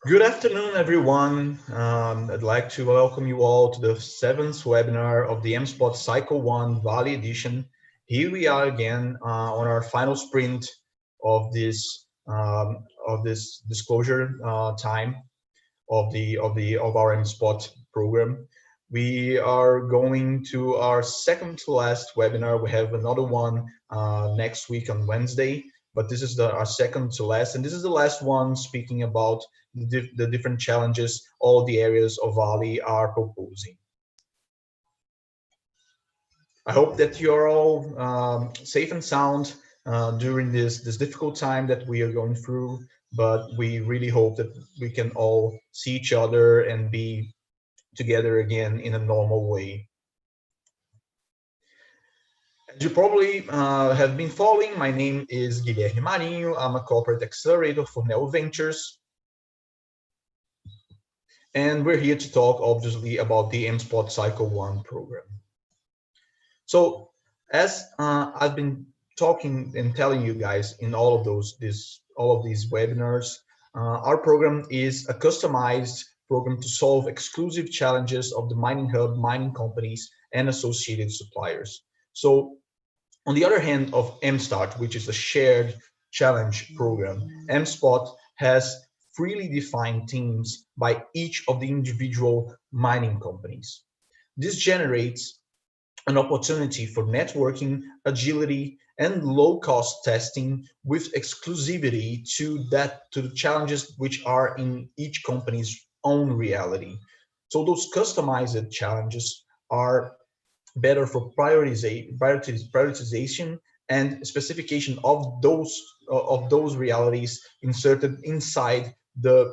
Good afternoon, everyone. I'd like to welcome you all to the seventh webinar of the MSpot Cycle 1 Vale edition. Here we are again on our final sprint of this disclosure time of our MSpot program. We are going to our second to last webinar. We have another one next week on Wednesday, but this is our second to last, and this is the last one speaking about the different challenges all the areas of Vale are proposing. I hope that you're all safe and sound during this difficult time that we are going through, but we really hope that we can all see each other and be together again in a normal way. As you probably have been following, my name is Guilherme Marinho. I'm a corporate accelerator for Neo Ventures. And we're here to talk, obviously, about the MSpot Cycle 1 program. So, as I've been talking and telling you guys in all of these webinars, our program is a customized program to solve exclusive challenges of the mining hub, mining companies, and associated suppliers. So, on the other hand of MStart, which is a shared challenge program, MSpot has freely defined teams by each of the individual mining companies. This generates an opportunity for networking, agility, and low-cost testing with exclusivity to the challenges which are in each company's own reality. So those customized challenges are better for prioritization and specification of those realities inserted inside the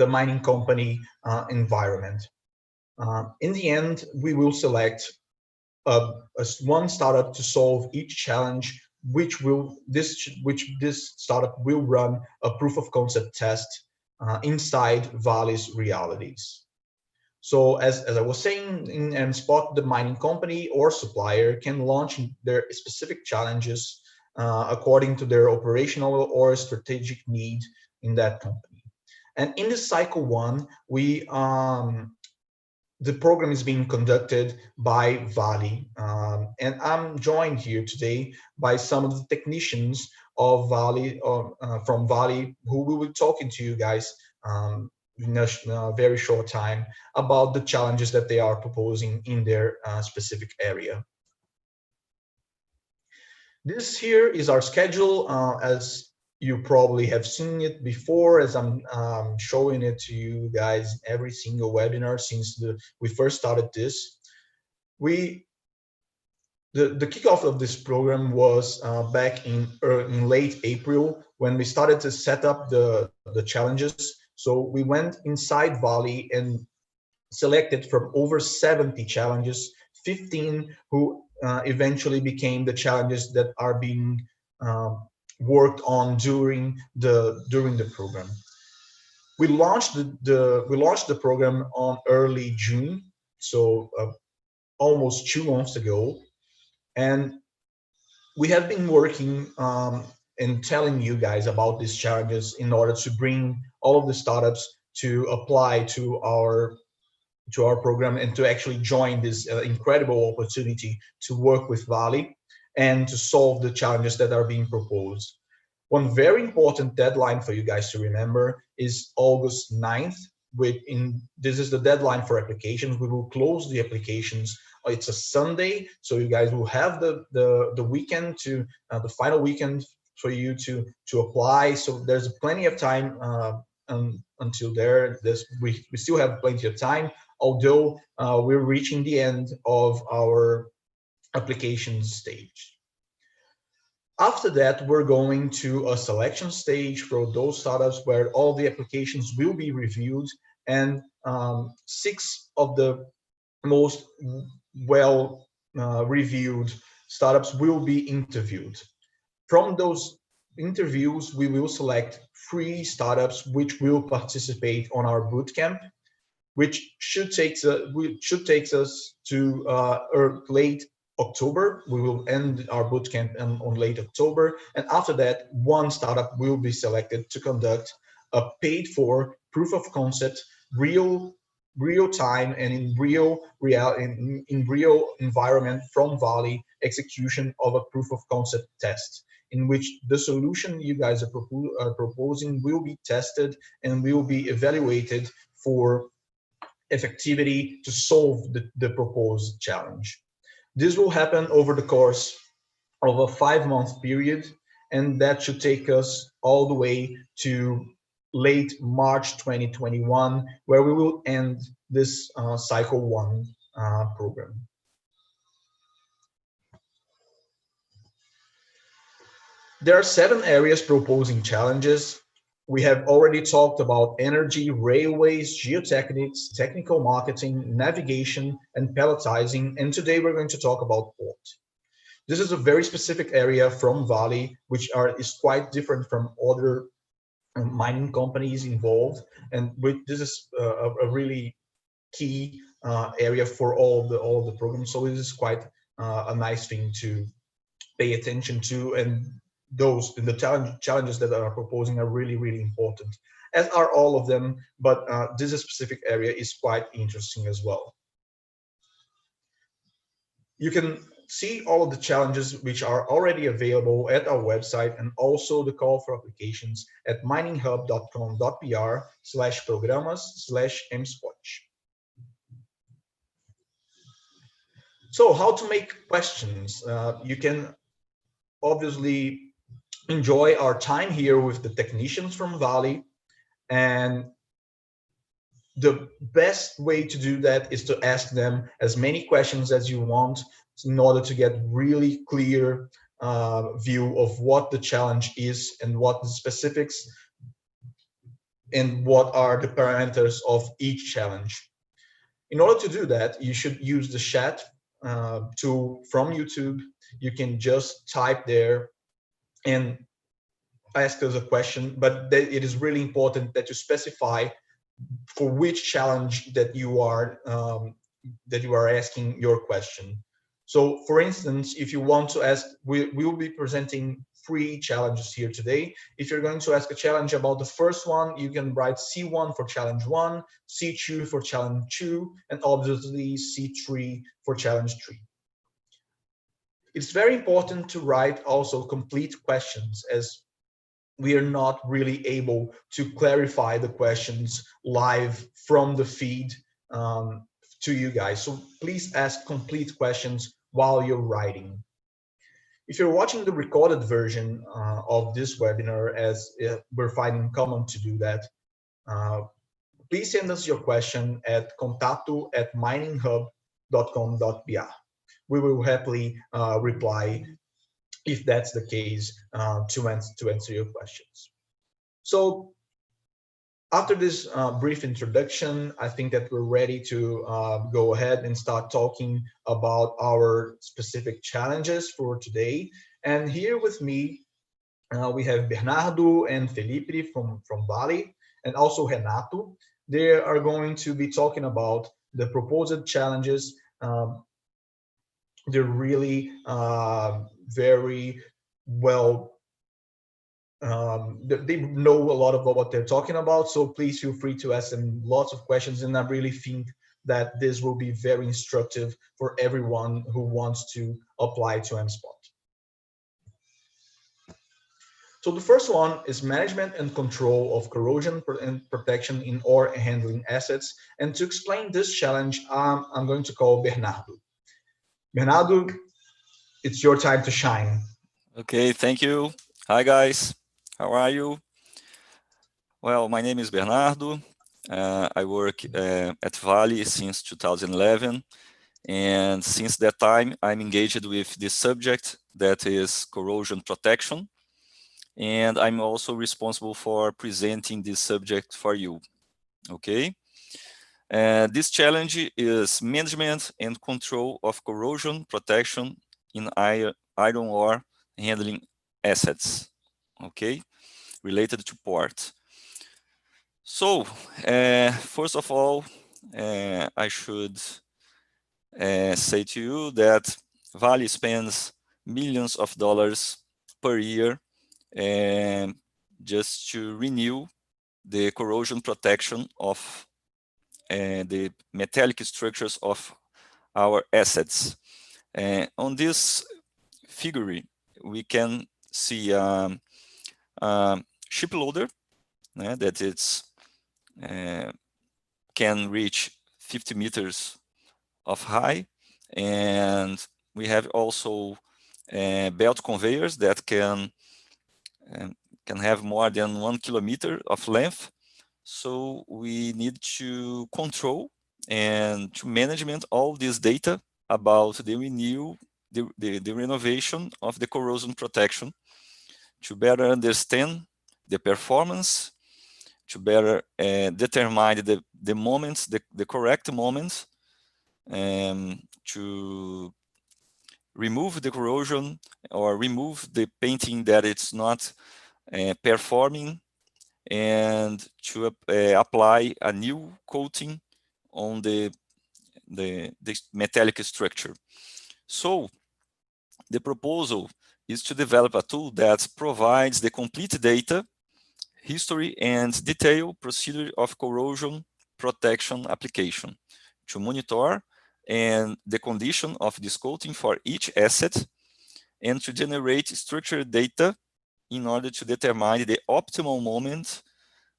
mining company environment. In the end, we will select one startup to solve each challenge, which this startup will run a proof of concept test inside Vale's realities. So as I was saying, in MSpot, the mining company or supplier can launch their specific challenges according to their operational or strategic need in that company. And in the cycle one, the program is being conducted by Vale. And I'm joined here today by some of the technicians of Vale, from Vale, who will be talking to you guys in a very short time about the challenges that they are proposing in their specific area. This here is our schedule. As you probably have seen it before, as I'm showing it to you guys every single webinar since we first started this. The kickoff of this program was back in late April when we started to set up the challenges. So we went inside Vale and selected from over 70 challenges, 15 who eventually became the challenges that are being worked on during the program. We launched the program on early June, so almost 2 months ago, and we have been working and telling you guys about these challenges in order to bring all of the startups to apply to our program and to actually join this incredible opportunity to work with Vale and to solve the challenges that are being proposed. One very important deadline for you guys to remember is August 9th. This is the deadline for applications. We will close the applications. It's a Sunday, so you guys will have the weekend the final weekend for you to apply. So there's plenty of time until there. We still have plenty of time, although we're reaching the end of our application stage. After that, we're going to a selection stage for those startups where all the applications will be reviewed, and 6 of the most well reviewed startups will be interviewed. From those interviews, we will select 3 startups which will participate on our bootcamp, which should take us to late October. We will end our bootcamp on late October, and after that, one startup will be selected to conduct a paid for proof of concept, real time and in real environment from Vale execution of a proof of concept test, in which the solution you guys are proposing will be tested and will be evaluated for effectivity to solve the proposed challenge. This will happen over the course of a 5-month period, and that should take us all the way to late March 2021, where we will end this Cycle 1 program. There are 7 areas proposing challenges. We have already talked about energy, railways, geotechnics, technical marketing, navigation, and pelletizing, and today we're going to talk about port. This is a very specific area from Vale, which is quite different from other mining companies involved, and this is a really key area for all of the programs. So this is quite a nice thing to pay attention to, and the challenges that are proposing are really important, as are all of them. But this specific area is quite interesting as well. You can see all of the challenges which are already available at our website, and also the call for applications at mininghub.com.br/programas/msquatch. So how to make questions? You can obviously enjoy our time here with the technicians from Vale, and the best way to do that is to ask them as many questions as you want in order to get really clear view of what the challenge is and what the specifics and what are the parameters of each challenge. In order to do that, you should use the chat tool from YouTube. You can just type there and ask us a question, but it is really important that you specify for which challenge that you are asking your question. So, for instance, if you want to ask, we will be presenting 3 challenges here today. If you're going to ask a challenge about the first one, you can write C1 for challenge 1, C2 for challenge 2, and obviously C3 for challenge 3. It's very important to write also complete questions, as we are not really able to clarify the questions live from the feed to you guys. So please ask complete questions while you're writing. If you're watching the recorded version of this webinar, as we're finding common to do that, please send us your question at contato@mininghub.com.br. We will happily reply if that's the case, to answer your questions. So after this brief introduction, I think that we're ready to go ahead and start talking about our specific challenges for today. And here with me, we have Bernardo and Felipe from Vale, and also Renato. They are going to be talking about the proposed challenges. They're really very well, they know a lot about what they're talking about, so please feel free to ask them lots of questions, and I really think that this will be very instructive for everyone who wants to apply to MSpot. So the first one is management and control of corrosion and protection in ore handling assets, and to explain this challenge, I'm going to call Bernardo. Bernardo, it's your time to shine. Okay, thank you. Hi guys, how are you? Well, my name is Bernardo. I work at Vale since 2011, and since that time I'm engaged with this subject, that is corrosion protection, and I'm also responsible for presenting this subject for you. Okay, this challenge is management and control of corrosion protection in iron ore handling assets, okay, related to port. So, first of all, I should say to you that Vale spends millions of dollars per year just to renew the corrosion protection of the metallic structures of our assets. On this figure, we can see ship loader that it's can reach 50 meters of high, and we have also belt conveyors that can have more than 1 kilometer of length. So we need to control and to management all this data about the renewal, the renovation of the corrosion protection, to better understand the performance, to better determine the moments, the correct moments, to remove the corrosion or remove the painting that it's not performing, and to apply a new coating on the metallic structure. So the proposal is to develop a tool that provides the complete data, history, and detailed procedure of corrosion protection application to monitor and the condition of this coating for each asset, and to generate structured data in order to determine the optimal moment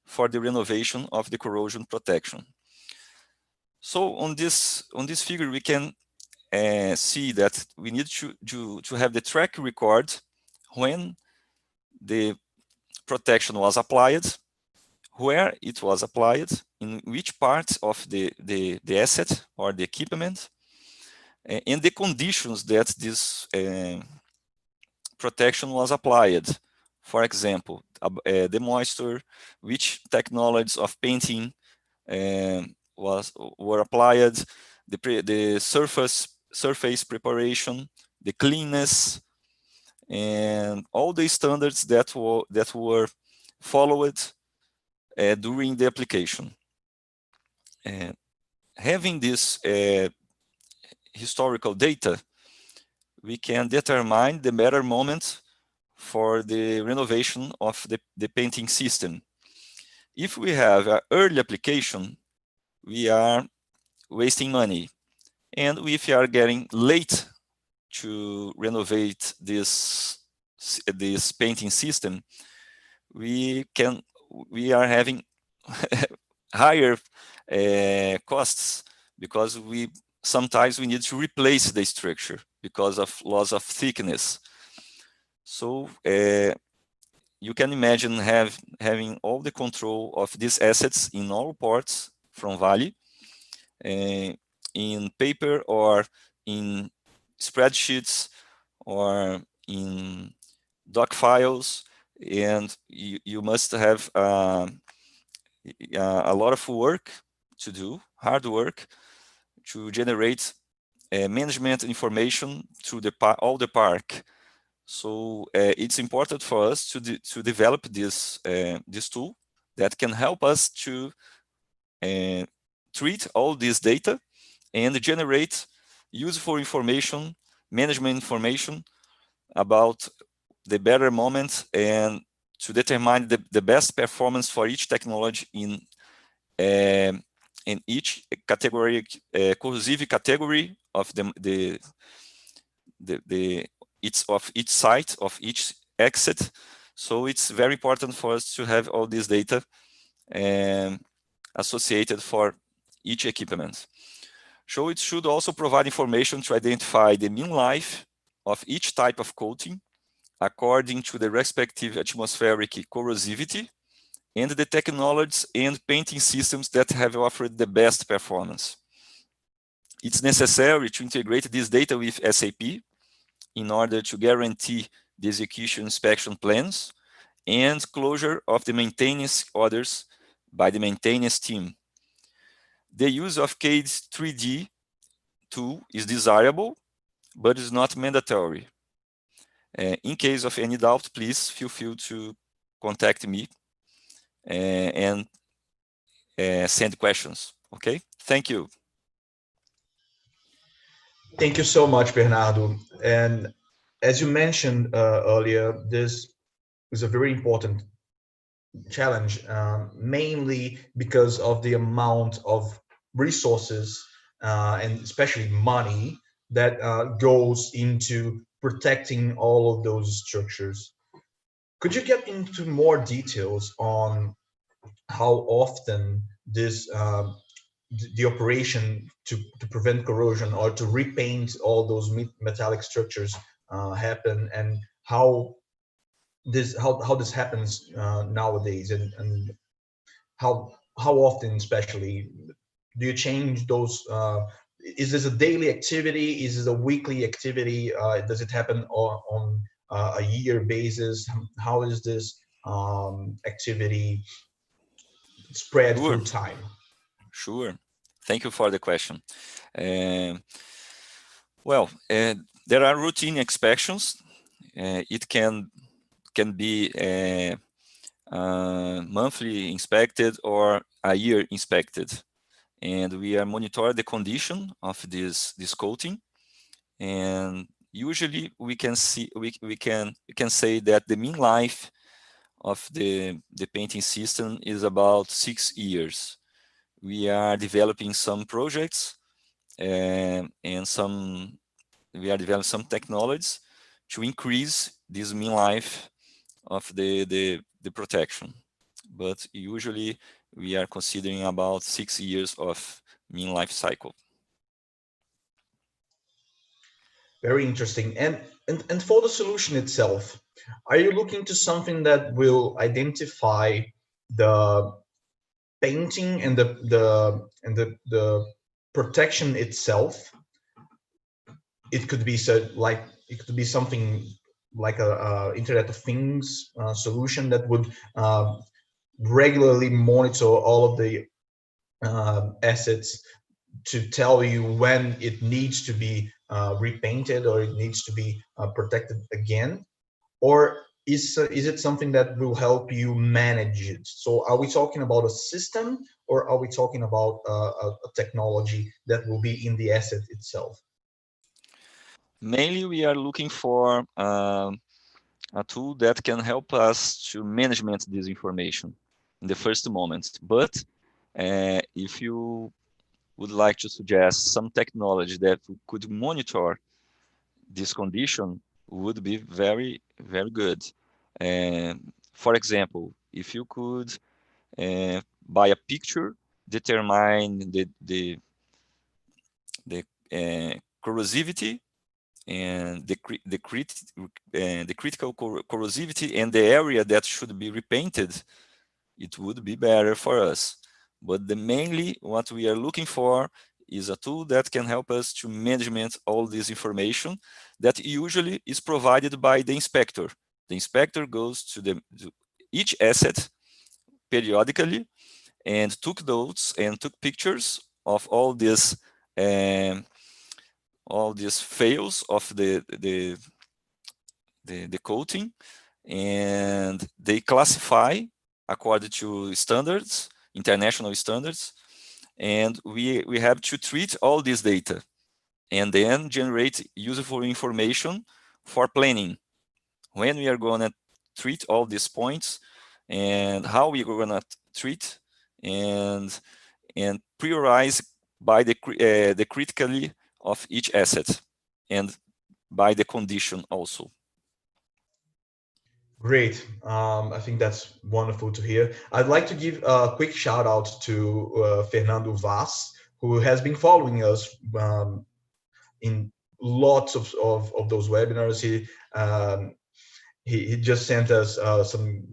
for the renovation of the corrosion protection. So on this figure, we can see that we need to have the track record when the protection was applied, where it was applied, in which part of the asset or the equipment, and the conditions that this protection was applied. For example, the moisture, which technologies of painting were applied, the surface preparation, the cleanness, and all the standards that were followed during the application. Having this historical data, we can determine the better moment for the renovation of the painting system. If we have an early application, we are wasting money. And if we are getting late to renovate this painting system, we are having higher costs, because sometimes we need to replace the structure because of loss of thickness. So you can imagine having all the control of these assets in all ports from Vale, in paper or in spreadsheets or in doc files, and you must have a lot of work to do, hard work, to generate management information through all the park. So it's important for us to develop this tool that can help us to treat all this data and generate useful information, management information about the better moment, and to determine the best performance for each technology in each category, corrosive category of each site of each exit. So it's very important for us to have all this data associated for each equipment. So it should also provide information to identify the mean life of each type of coating according to the respective atmospheric corrosivity and the technologies and painting systems that have offered the best performance. It's necessary to integrate this data with SAP in order to guarantee the execution inspection plans and closure of the maintenance orders by the maintenance team. The use of CADE's 3D tool is desirable, but is not mandatory. In case of any doubt, please feel free to contact me and send questions. Okay, thank you. Thank you so much, Bernardo. And as you mentioned earlier, this is a very important challenge, mainly because of the amount of resources and especially money that goes into protecting all of those structures. Could you get into more details on how often this the operation to prevent corrosion or to repaint all those metallic structures happen, and how this happens nowadays, and how often, especially, do you change those? Is this a daily activity? Is this a weekly activity? Does it happen on a year basis? How is this activity spread Sure, through time? sure. Thank you for the question. Um, well, there are routine inspections. It can be monthly inspected or a year inspected, and we are monitor the condition of this coating. And usually we can see we can say that the mean life of the painting system is about 6 years. We are developing some projects and some we are developing some technologies to increase this mean life of the protection. But usually we are considering about 6 years of mean life cycle. Very interesting. And for the solution itself, are you looking to something that will identify the painting and the protection itself? It could be so like it could be something like a Internet of Things solution that would regularly monitor all of the assets to tell you when it needs to be repainted or it needs to be protected again, or is it something that will help you manage it? So are we talking about a system, or are we talking about a technology that will be in the asset itself? Mainly we are looking for a tool that can help us to management this information in the first moment. But if you would like to suggest some technology that could monitor this condition, would be very, very good. For example, if you could, by a picture, determine the corrosivity and the critical corrosivity and the area that should be repainted, it would be better for us. But the mainly what we are looking for is a tool that can help us to management all this information that usually is provided by the inspector. The inspector goes to each asset periodically and took notes and took pictures of um, all these fails of the coating, and they classify according to standards, international standards, and we have to treat all this data and then generate useful information for planning. When we are going to treat all these points and how we are going to treat and prioritize by the critically of each asset and by the condition also. Great. I think that's wonderful to hear. I'd like to give a quick shout out to Fernando Vass, who has been following us in lots of those webinars. He just sent us some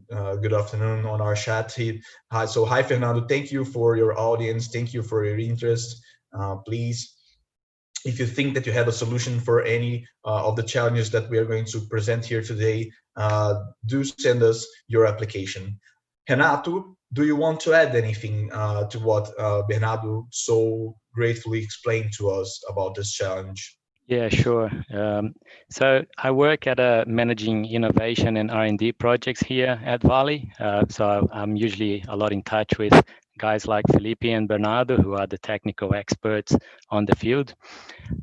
good afternoon on our chat. Hi Fernando, thank you for your audience, thank you for your interest. Please, if you think that you have a solution for any of the challenges that we are going to present here today, do send us your application. Renato, do you want to add anything to what Bernardo so gratefully explained to us about this challenge? Yeah, sure. So I work at managing innovation and R&D projects here at Vale. So I'm usually a lot in touch with guys like Felipe and Bernardo, who are the technical experts on the field.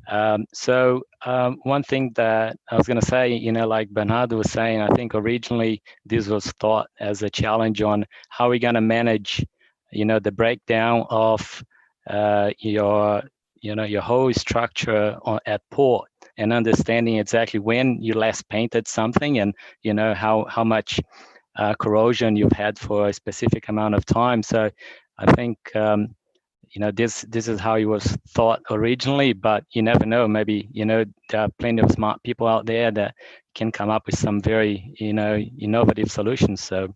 One thing that I was going to say, like Bernardo was saying, I think originally this was thought as a challenge on how we're going to manage, the breakdown of your whole structure at port, and understanding exactly when you last painted something, and how much corrosion you've had for a specific amount of time. So I think this is how it was thought originally, but you never know. Maybe there are plenty of smart people out there that can come up with some very innovative solutions. So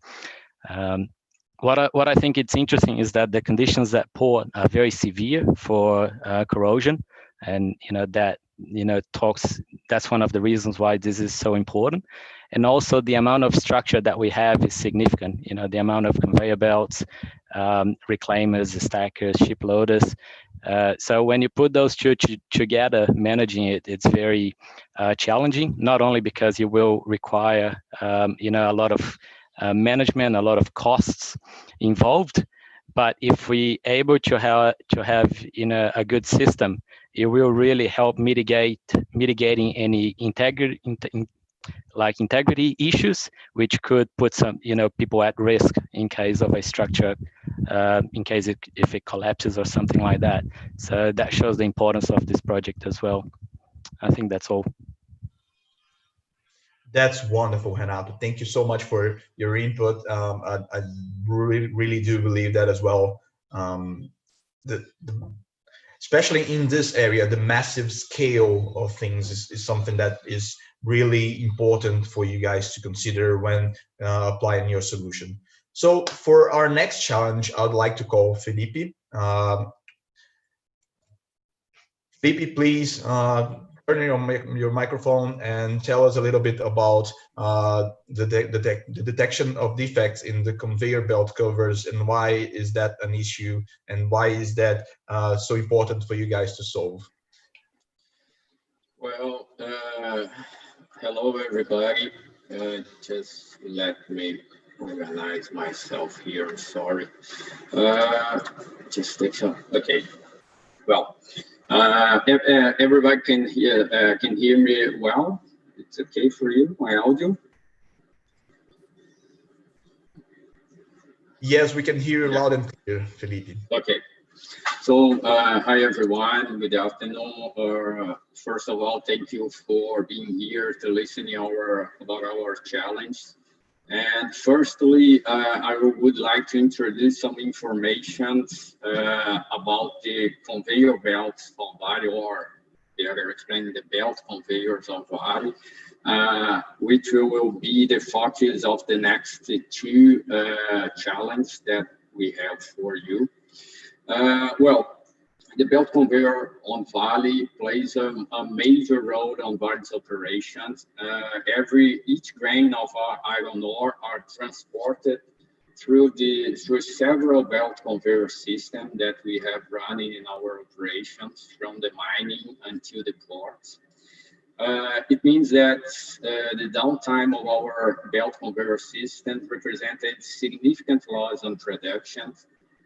what I think it's interesting is that the conditions at port are very severe for corrosion, and that's one of the reasons why this is so important. And also the amount of structure that we have is significant. The amount of conveyor belts, reclaimers, stackers, ship loaders. So when you put those two together, managing it's very challenging. Not only because you will require a lot of management, a lot of costs involved, but if we able to have a good system, it will really help mitigating any integrity issues, which could put some people at risk in case of a structure, if it collapses or something like that. So that shows the importance of this project as well. I think that's all. That's wonderful, Renato. Thank you so much for your input. I really do believe that as well. Especially in this area, the massive scale of things is something that is really important for you guys to consider when applying your solution. So for our next challenge, I'd like to call Felipe. Felipe, please turn your microphone and tell us a little bit about the detection of defects in the conveyor belt covers, and why is that an issue, and why is that so important for you guys to solve? Well, hello everybody. Just let me organize myself here. Sorry. Just take some. Okay. Well, everybody can hear me well. It's okay for you, my audio? Yes, we can hear you loud and clear, Felipe. Okay. So, hi everyone. Good afternoon. First of all, thank you for being here to listen about our challenge. And firstly, I would like to introduce some information about the conveyor belts of Vale, or better explain the belt conveyors of Vale, which will be the focus of the next two challenges that we have for you. Well, the belt conveyor on Vale plays a major role on Vale's operations. Each grain of our iron ore are transported through several belt conveyor systems that we have running in our operations, from the mining until the ports. It means that the downtime of our belt conveyor system represented significant loss on production,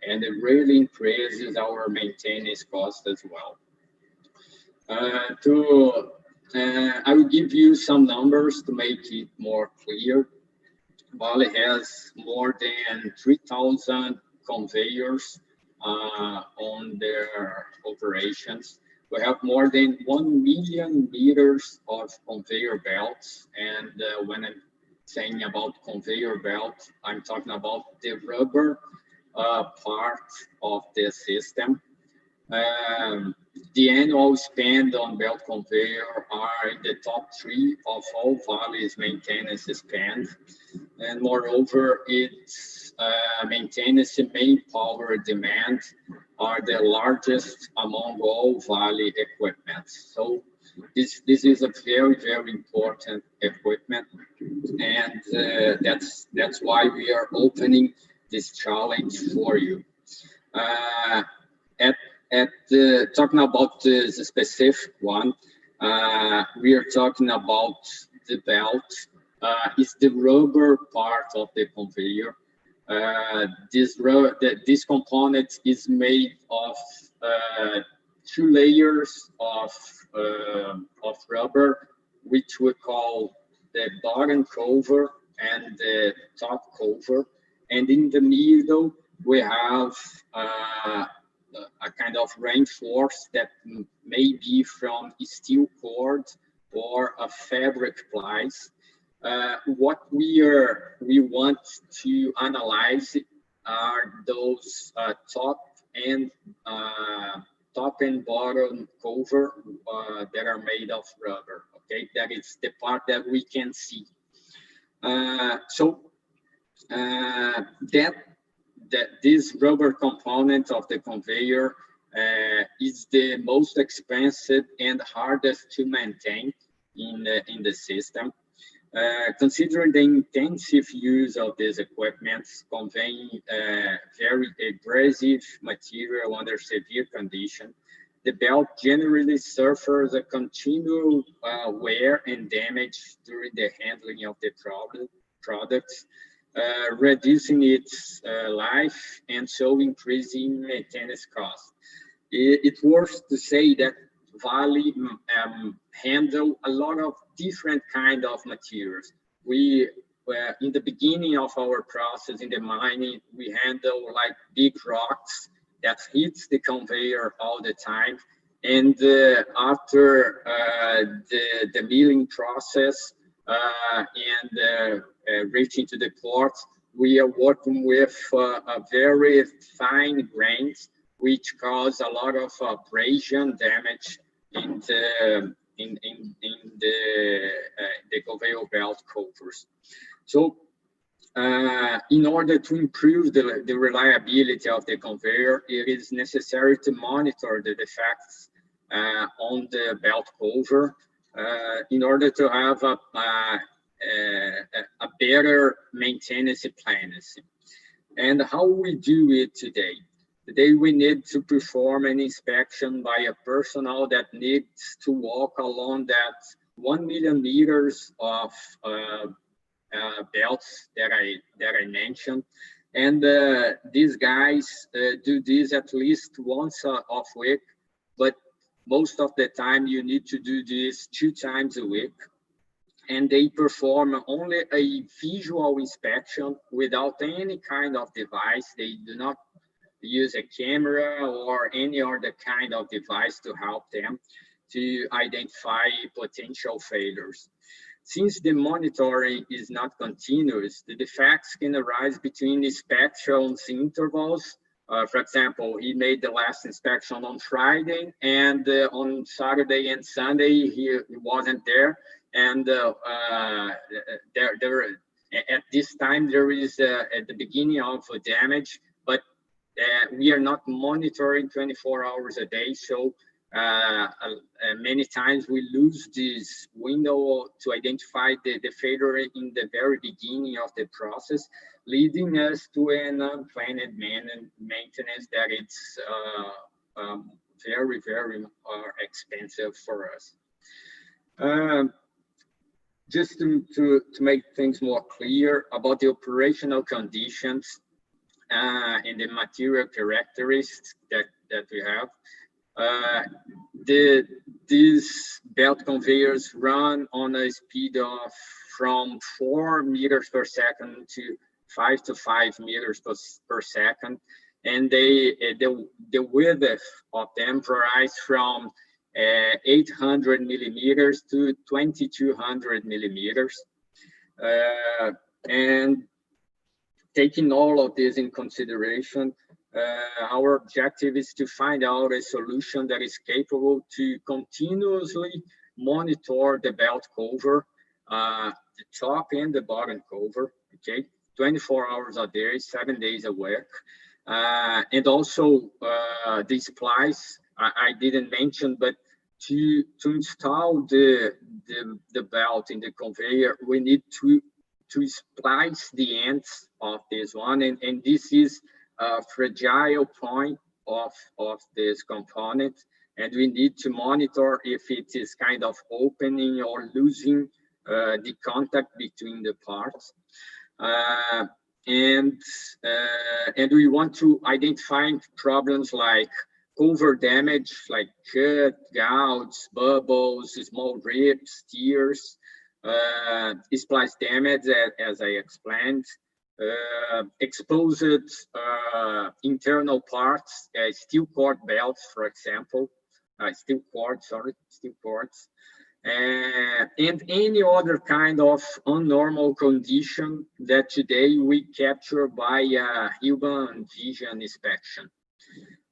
and it really increases our maintenance cost as well. I will give you some numbers to make it more clear. Vale has more than 3,000 conveyors on their operations. We have more than 1 million meters of conveyor belts, and when I'm saying about conveyor belt, I'm talking about the rubber part of the system. The annual spend on belt conveyor are in the top 3 of all Vale's maintenance spend, and moreover, its maintenance main power demand are the largest among all Vale equipment. So this is a very, very important equipment, and that's why we are opening this challenge for you. Talking about the specific one, we are talking about the belt. It's the rubber part of the conveyor. This component is made of 2 layers of rubber, which we call the bottom cover and the top cover. And in the middle, we have a kind of reinforced that may be from steel cord or a fabric plies. What we want to analyze are those top and bottom cover that are made of rubber. Okay, that is the part that we can see. This rubber component of the conveyor is the most expensive and hardest to maintain in the system. Considering the intensive use of these equipment, conveying very abrasive material under severe condition, the belt generally suffers a continual wear and damage during the handling of the products, reducing its life and so increasing maintenance costs. It's worth to say that Vale handle a lot of different kind of materials. We in the beginning of our process in the mining, we handle like big rocks that hits the conveyor all the time. And after the milling process and reaching to the port, we are working with a very fine grains, which cause a lot of abrasion damage in the conveyor belt covers. So in order to improve the reliability of the conveyor, it is necessary to monitor the defects on the belt cover in order to have a better maintenance plan. And how we do it today? Today we need to perform an inspection by a personnel that needs to walk along that 1 million meters of belts that I mentioned, and these guys do this at least once a week, but most of the time you need to do this 2 times a week. And they perform only a visual inspection without any kind of device. They do not use a camera or any other kind of device to help them to identify potential failures. Since the monitoring is not continuous, the defects can arise between inspections intervals. For example, he made the last inspection on Friday, and on Saturday and Sunday he wasn't there. And at this time there is at the beginning of damage, but we are not monitoring 24 hours a day, so many times we lose this window to identify the failure in the very beginning of the process, leading us to an unplanned maintenance that it's very, very expensive for us. Just to make things more clear about the operational conditions and the material characteristics that we have. These belt conveyors run on a speed of from 4 meters per second to 5 meters per second, and the width of them varies from 800 millimeters to 2200 millimeters. And taking all of this in consideration, our objective is to find out a solution that is capable to continuously monitor the belt cover, the top and the bottom cover, okay, 24 hours a day, 7 days a week. And also the splice, I didn't mention, but to install the belt in the conveyor, we need to splice the ends of this one, and this is a fragile point of this component, and we need to monitor if it is kind of opening or losing the contact between the parts. and we want to identify problems like cover damage, like cut, gouts, bubbles, small rips, tears, splice damage, as I explained, exposed internal parts, steel cord belts, for example, steel cords, and any other kind of unnormal condition that today we capture by human vision inspection.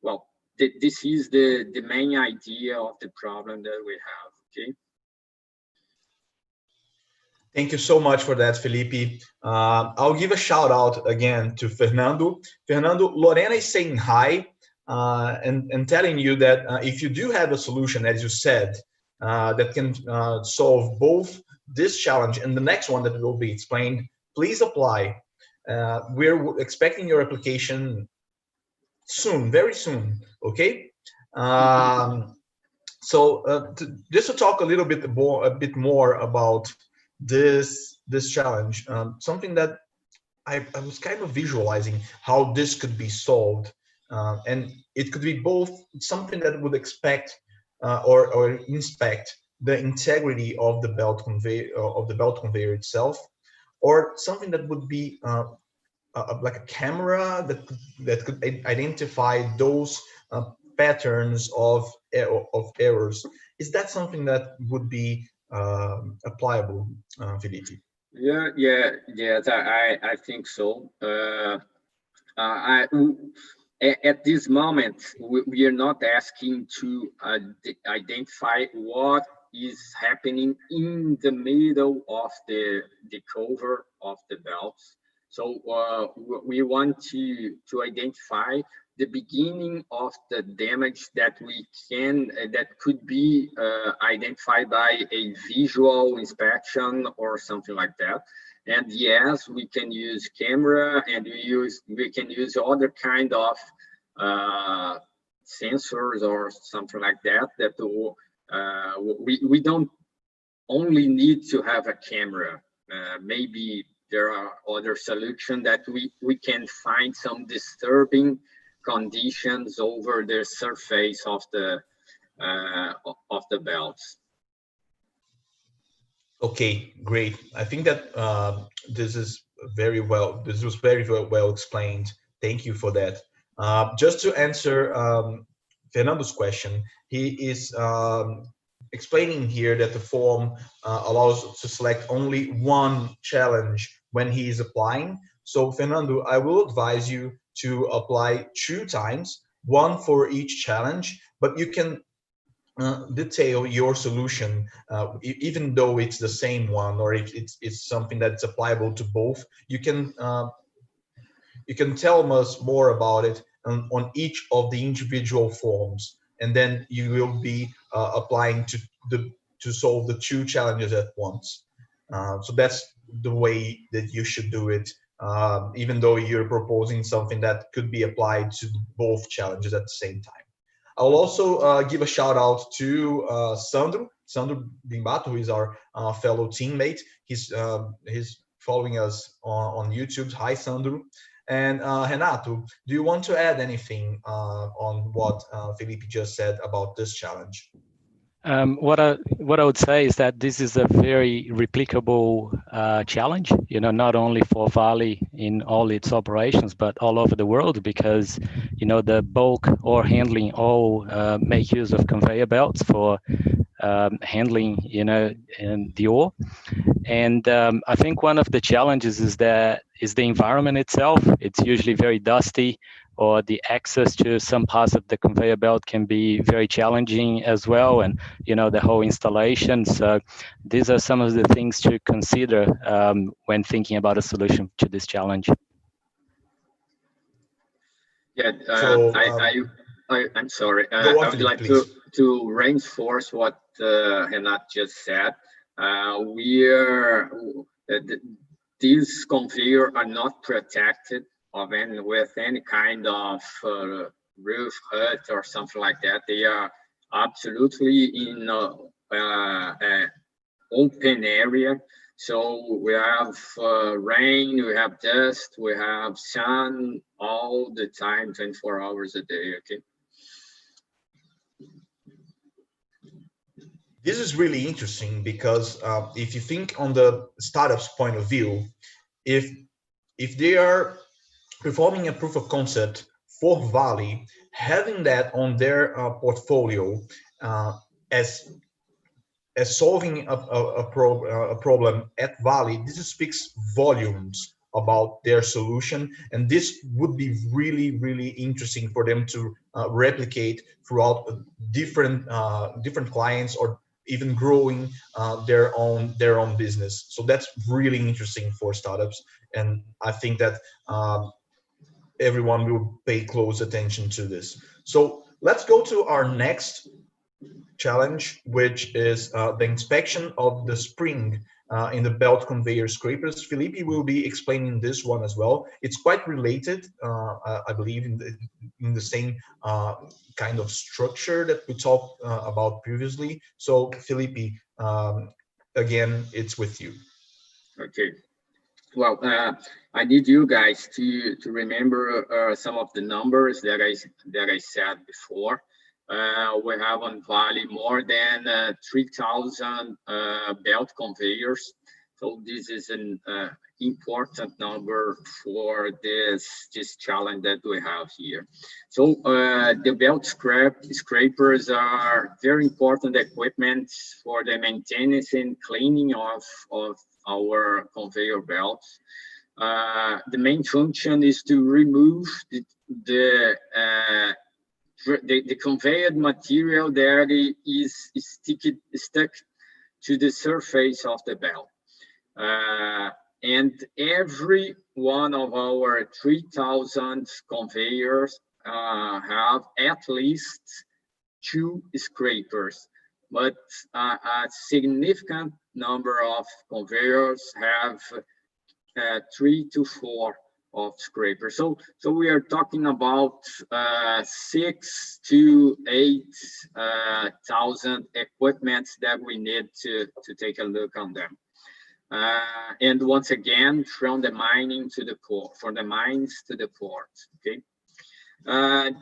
Well, this is the main idea of the problem that we have, okay? Thank you so much for that, Felipe. I'll give a shout out again to Fernando. Fernando, Lorena is saying hi and telling you that if you do have a solution, as you said, that can solve both this challenge and the next one that will be explained, please apply. We're expecting your application soon, very soon, okay? Just to talk a little bit more about this challenge, something that I was kind of visualizing how this could be solved, and it could be both something that would expect or inspect the integrity of the belt conveyor itself, or something that would be like a camera that could identify those patterns of errors. Is that something that would be applicable, Felipe? Yes, I think so. At this moment, we are not asking to identify what is happening in the middle of the cover of the belts. So we want to identify the beginning of the damage that could be identified by a visual inspection or something like that. And yes, we can use camera, and we can use other kind of sensors or something like that. We don't only need to have a camera. Maybe there are other solutions that we can find some disturbing conditions over the surface of the belts. Okay, great. I think that this was very well explained. Thank you for that. Just to answer Fernando's question, he is explaining here that the form allows to select only one challenge when he is applying. So Fernando, I will advise you to apply 2 times, one for each challenge, but you can detail your solution, even though it's the same one, or if it's something that's applicable to both. You can tell us more about it on each of the individual forms, and then you will be applying to solve the 2 challenges at once. So that's the way that you should do it, even though you're proposing something that could be applied to both challenges at the same time. I'll also give a shout out to Sandro Bimbato, who is our fellow teammate. He's following us on YouTube. Hi, Sandro. And Renato, do you want to add anything on what Felipe just said about this challenge? What I would say is that this is a very replicable challenge, not only for Vale in all its operations, but all over the world, because, the bulk ore handling all make use of conveyor belts for handling, and the ore. And I think one of the challenges is the environment itself. It's usually very dusty, or the access to some parts of the conveyor belt can be very challenging as well, and the whole installation. So these are some of the things to consider when thinking about a solution to this challenge. Yeah, I'm sorry. I would like to reinforce what Renato just said. These conveyors are not protected with any kind of roof hut or something like that. They are absolutely in an open area. So we have rain, we have dust, we have sun all the time, 24 hours a day, okay? This is really interesting because if you think on the startup's point of view, if they are performing a proof of concept for Vale, having that on their portfolio uh, as solving a problem at Vale, this speaks volumes about their solution, and this would be really, really interesting for them to replicate throughout different clients, or even growing their own business. So that's really interesting for startups, and I think that everyone will pay close attention to this. So let's go to our next challenge, which is the inspection of the spring in the belt conveyor scrapers. Felipe will be explaining this one as well. It's quite related, I believe, in the same kind of structure that we talked about previously. So, Felipe, again, it's with you. Okay. Well, I need you guys to remember some of the numbers that I said before. We have on Vale more than 3,000 belt conveyors. So this is an important number for this challenge that we have here. So the belt scrapers are very important equipment for the maintenance and cleaning of our conveyor belts. The main function is to remove the conveyed material that is stuck to the surface of the belt. And every one of our 3,000 conveyors have at least 2 scrapers, but a significant number of conveyors have 3 to 4 of scrapers. So we are talking about 6 to 8 thousand equipments that we need to take a look on them. And once again, from the mining to the port, from the mines to the port, okay?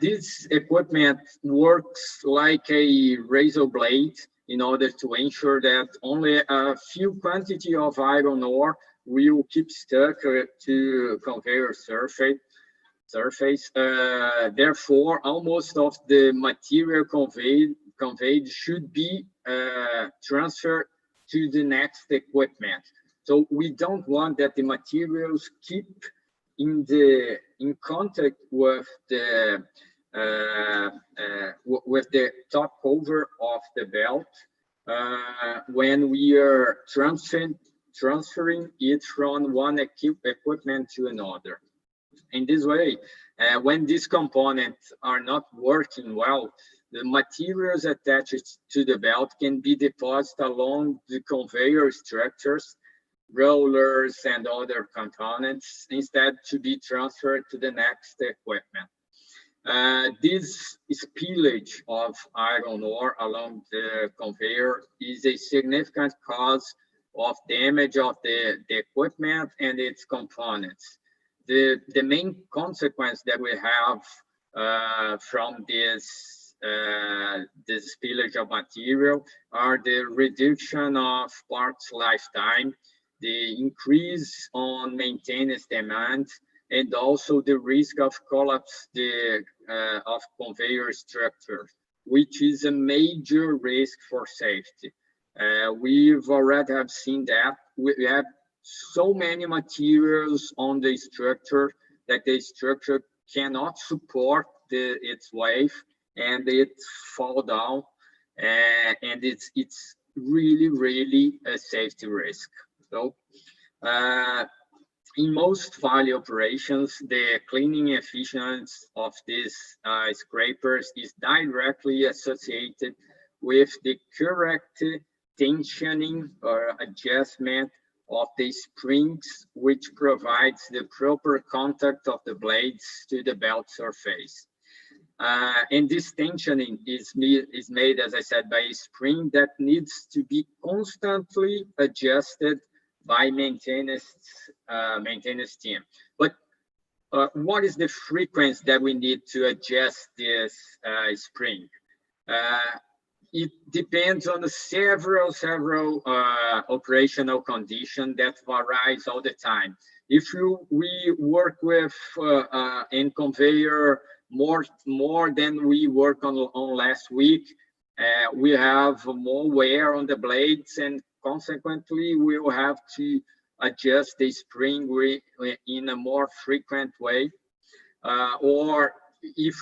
This equipment works like a razor blade in order to ensure that only a few quantity of iron ore will keep stuck to conveyor surface. Therefore, almost of the material conveyed should be transferred to the next equipment. So we don't want that the materials keep in contact with the top cover of the belt when we are transferring it from one equipment to another. In this way, when these components are not working well, the materials attached to the belt can be deposited along the conveyor structures, rollers, and other components, instead to be transferred to the next equipment. This spillage of iron ore along the conveyor is a significant cause of damage of the equipment and its components. The main consequence that we have from this spillage of material are the reduction of parts lifetime, the increase on maintenance demand, and also the risk of collapse of conveyor structure, which is a major risk for safety. We've already have seen that. We have so many materials on the structure that the structure cannot support its weight, and it fall down, and it's really a safety risk. So in most Vale operations, the cleaning efficiency of these scrapers is directly associated with the correct tensioning or adjustment of the springs, which provides the proper contact of the blades to the belt surface. And this tensioning is made, as I said, by a spring that needs to be constantly adjusted by maintenance team. But what is the frequency that we need to adjust this spring? It depends on the several operational conditions that varies all the time. If we work with in conveyor more than we work on last week, we have more wear on the blades, and consequently we will have to adjust the spring in a more frequent way. Or if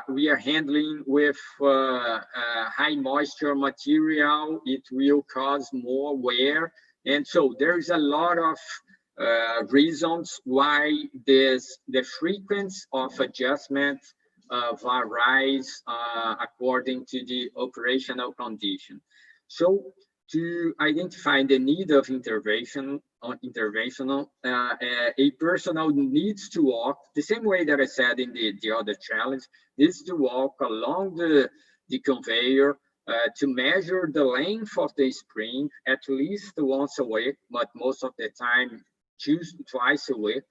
we are handling with high moisture material, it will cause more wear. And so there is a lot of reasons why the frequency of adjustment varies according to the operational condition. So to identify the need of interventional, a personnel needs to walk the same way that I said in the other challenge, needs to walk along the conveyor to measure the length of the spring at least once a week, but most of the time twice a week.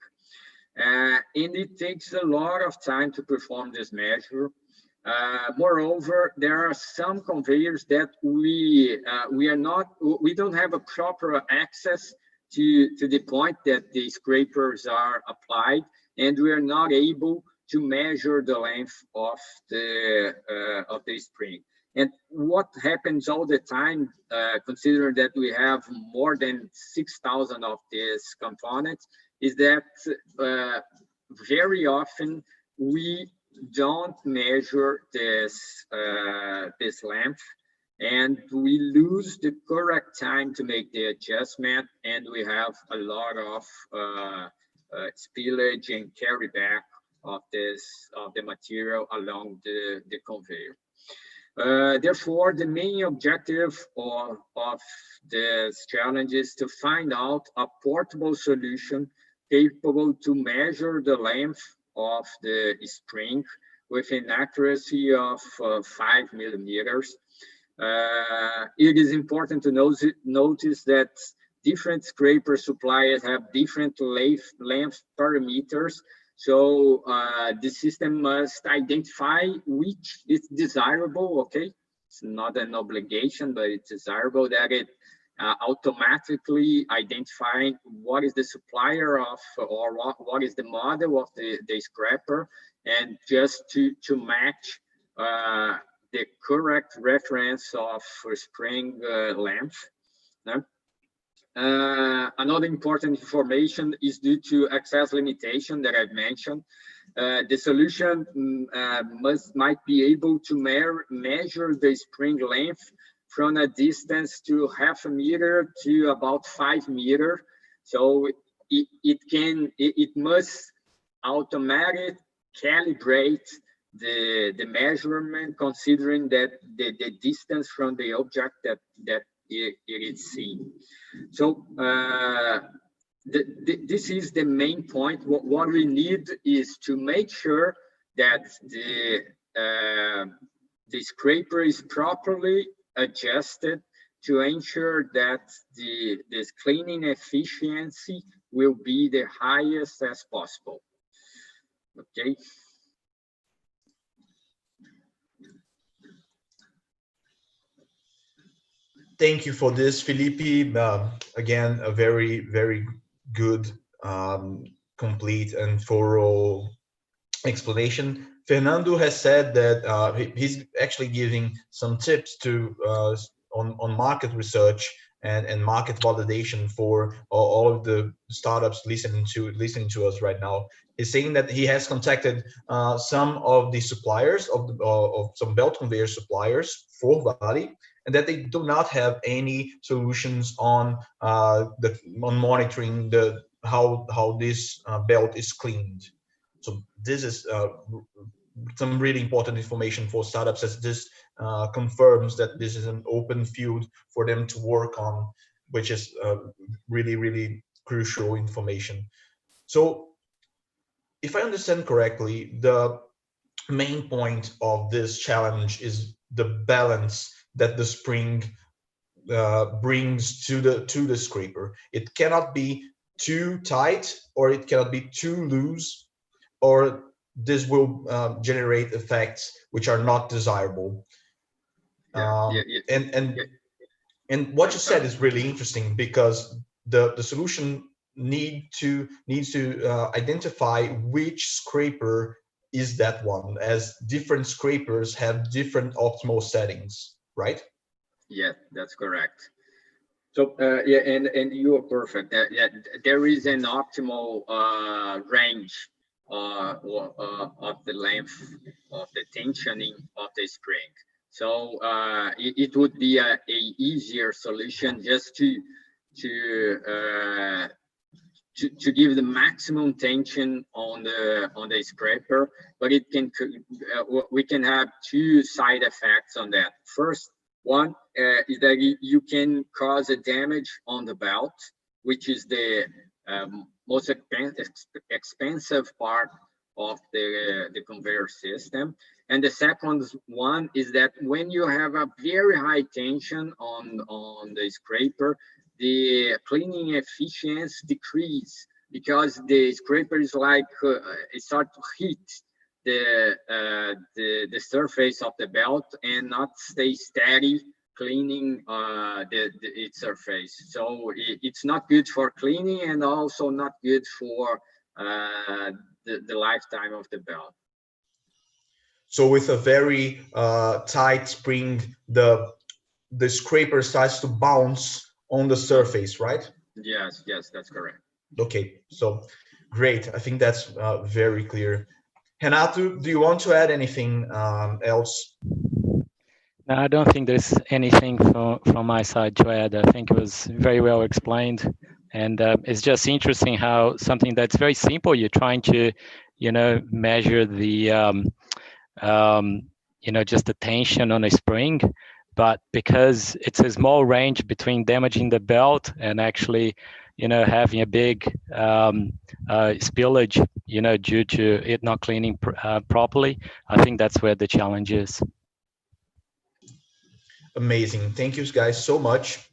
And it takes a lot of time to perform this measure. Moreover, there are some conveyors that we don't have a proper access to the point that the scrapers are applied, and we are not able to measure the length of the spring. And what happens all the time, considering that we have more than 6,000 of these components, is that very often we don't measure this length, and we lose the correct time to make the adjustment, and we have a lot of spillage and carry back of the material along the conveyor. Therefore, the main objective of this challenge is to find out a portable solution capable to measure the length of the spring with an accuracy of 5 millimeters. It is important to notice that different scraper suppliers have different length parameters. So the system must identify which is desirable, okay? It's not an obligation, but it's desirable that it automatically identifying what is the supplier of, or what is the model of the scraper, and just to match the correct reference of spring length. Another important information is due to access limitation that I've mentioned. The solution might be able to measure the spring length from a distance to 0.5 meter to about 5 meters. So it must automatically calibrate the measurement, considering that the distance from the object that it is seen. So this is the main point. What we need is to make sure that the scraper is properly adjusted to ensure that this cleaning efficiency will be the highest as possible. Okay. Thank you for this, Felipe. Again, a very, very good, complete and thorough explanation. Fernando has said that he's actually giving some tips to on market research and market validation for all of the startups listening to us right now. He's saying that he has contacted some of the suppliers of some belt conveyor suppliers for Vale, and that they do not have any solutions on monitoring how this belt is cleaned. So this is some really important information for startups, as this confirms that this is an open field for them to work on, which is really, really crucial information. So if I understand correctly, the main point of this challenge is the balance that the spring brings to the scraper. It cannot be too tight, or it cannot be too loose, or this will generate effects which are not desirable. Yeah, And yeah. what I'm you said sorry. is really interesting, because the solution needs to identify which scraper is that one, as different scrapers have different optimal settings, right? Yeah, that's correct. So yeah, and you are perfect. Yeah, there is an optimal range of the length of the tensioning of the spring. So it would be a easier solution just to to give the maximum tension on the scraper, but it can we can have two side effects on that. First one is that you can cause a damage on the belt, which is the most expensive part of the conveyor system. And the second one is that when you have a very high tension on the scraper, the cleaning efficiency decrease, because the scraper is like it start to heat the surface of the belt and not stay steady cleaning its surface. So it's not good for cleaning, and also not good for the lifetime of the belt. So with a very tight spring, the scraper starts to bounce on the surface, right? Yes, yes, that's correct. Okay, so great. I think that's very clear. Renato, do you want to add anything else? No, I don't think there's anything from my side to add. I think it was very well explained, and it's just interesting how something that's very simple, you're trying to, measure the, just the tension on a spring, but because it's a small range between damaging the belt and actually, having a big spillage, due to it not cleaning properly, I think that's where the challenge is. Amazing. Thank you guys so much.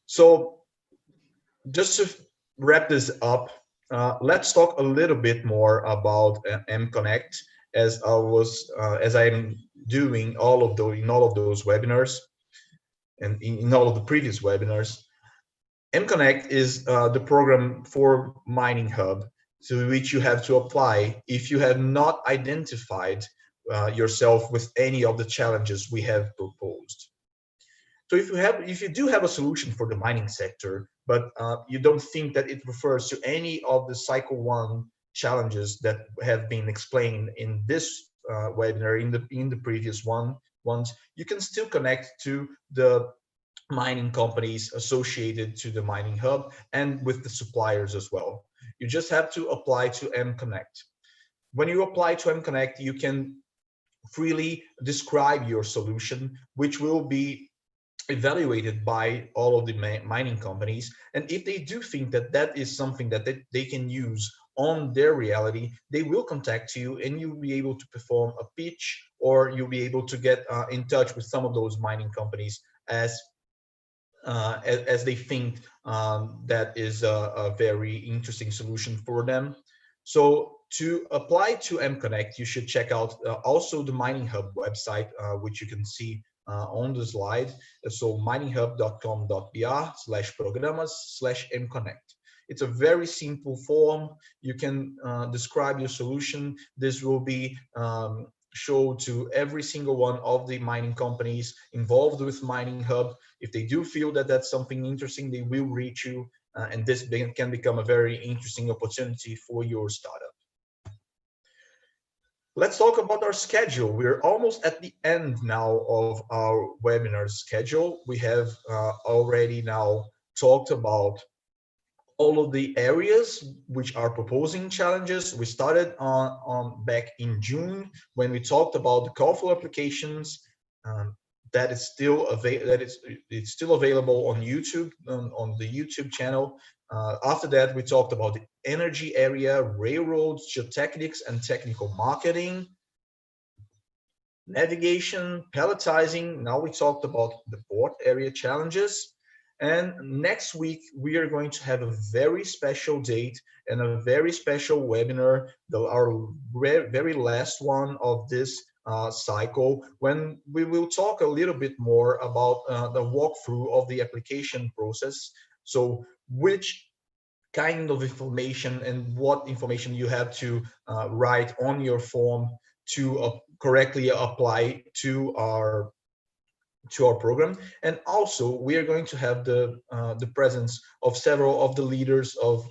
So just to wrap this up, let's talk a little bit more about MConnect, as I'm doing in all of those webinars, and in all of the previous webinars. MConnect is the program for Mining Hub, to which you have to apply if you have not identified yourself with any of the challenges we have proposed. So if you do have a solution for the mining sector, but you don't think that it refers to any of the cycle one challenges that have been explained in this webinar, in the previous ones, you can still connect to the mining companies associated to the mining hub, and with the suppliers as well. You just have to apply to MConnect. When you apply to MConnect, you can freely describe your solution, which will be evaluated by all of the mining companies. And if they do think that that is something that they can use on their reality, they will contact you, and you'll be able to perform a pitch, or you'll be able to get in touch with some of those mining companies as they think that is a very interesting solution for them. So to apply to MConnect, you should check out also the Mining Hub website, which you can see on the slide. So mininghub.com.br/programas/MConnect. It's a very simple form. You can describe your solution. This will be show to every single one of the mining companies involved with Mining Hub. If they do feel that that's something interesting, they will reach you, and this can become a very interesting opportunity for your startup. Let's talk about our schedule. We're almost at the end now of our webinar schedule. We have already now talked about all of the areas which are proposing challenges. We started on back in June when we talked about the call flow applications. That is still it's still available on YouTube, on the YouTube channel. After that, we talked about the energy area, railroads, geotechnics, and technical marketing. navigation, palletizing. Now we talked about the port area challenges. And next week, we are going to have a very special date and a very special webinar, our very last one of this cycle, when we will talk a little bit more about the walkthrough of the application process. So which kind of information and what information you have to write on your form to correctly apply to our program. And also we are going to have the presence of several of the leaders of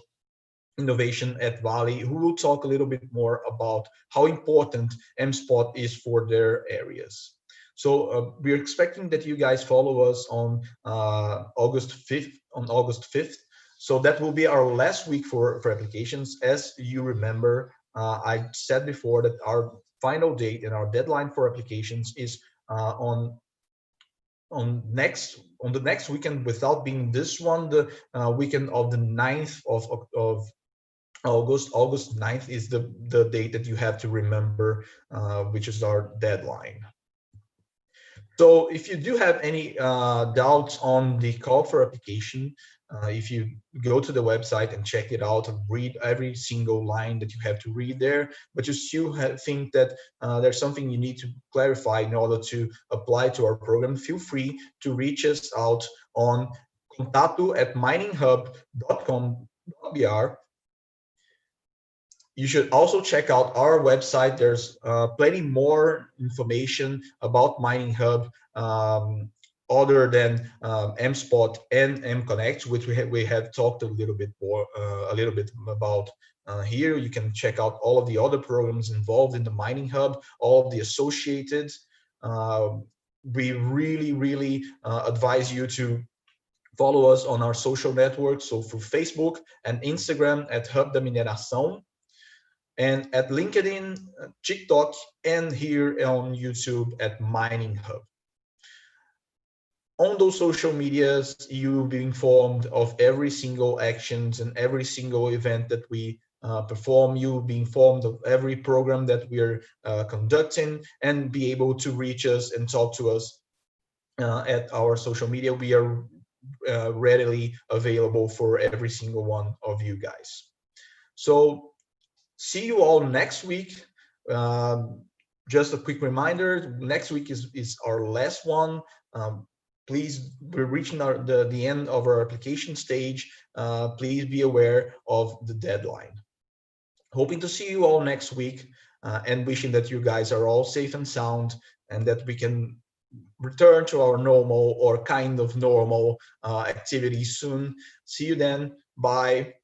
innovation at Vale, who will talk a little bit more about how important MSpot is for their areas. So we're expecting that you guys follow us on August 5th. So that will be our last week for applications. As you remember, I said before that our final date and our deadline for applications is on the next weekend, without being this one, the weekend of the 9th of August. August 9th is the date that you have to remember, which is our deadline. So if you do have any doubts on the call for application, if you go to the website and check it out and read every single line that you have to read there, but you still think that there's something you need to clarify in order to apply to our program, feel free to reach us out on contato@mininghub.com.br. You should also check out our website. There's plenty more information about Mining Hub, other than MSpot and MConnect, which we have talked a little bit about here. You can check out all of the other programs involved in the Mining Hub, all of the associated. We really advise you to follow us on our social networks. So for Facebook and Instagram at Hub da Mineração, and at LinkedIn, TikTok, and here on YouTube at Mining Hub. On those social medias, you will be informed of every single actions and every single event that we perform. You will be informed of every program that we are conducting, and be able to reach us and talk to us at our social media. We are readily available for every single one of you guys. So see you all next week. Just a quick reminder, next week is our last one. Please, we're reaching the end of our application stage. Please be aware of the deadline. Hoping to see you all next week, and wishing that you guys are all safe and sound, and that we can return to our normal or kind of normal activities soon. See you then. Bye.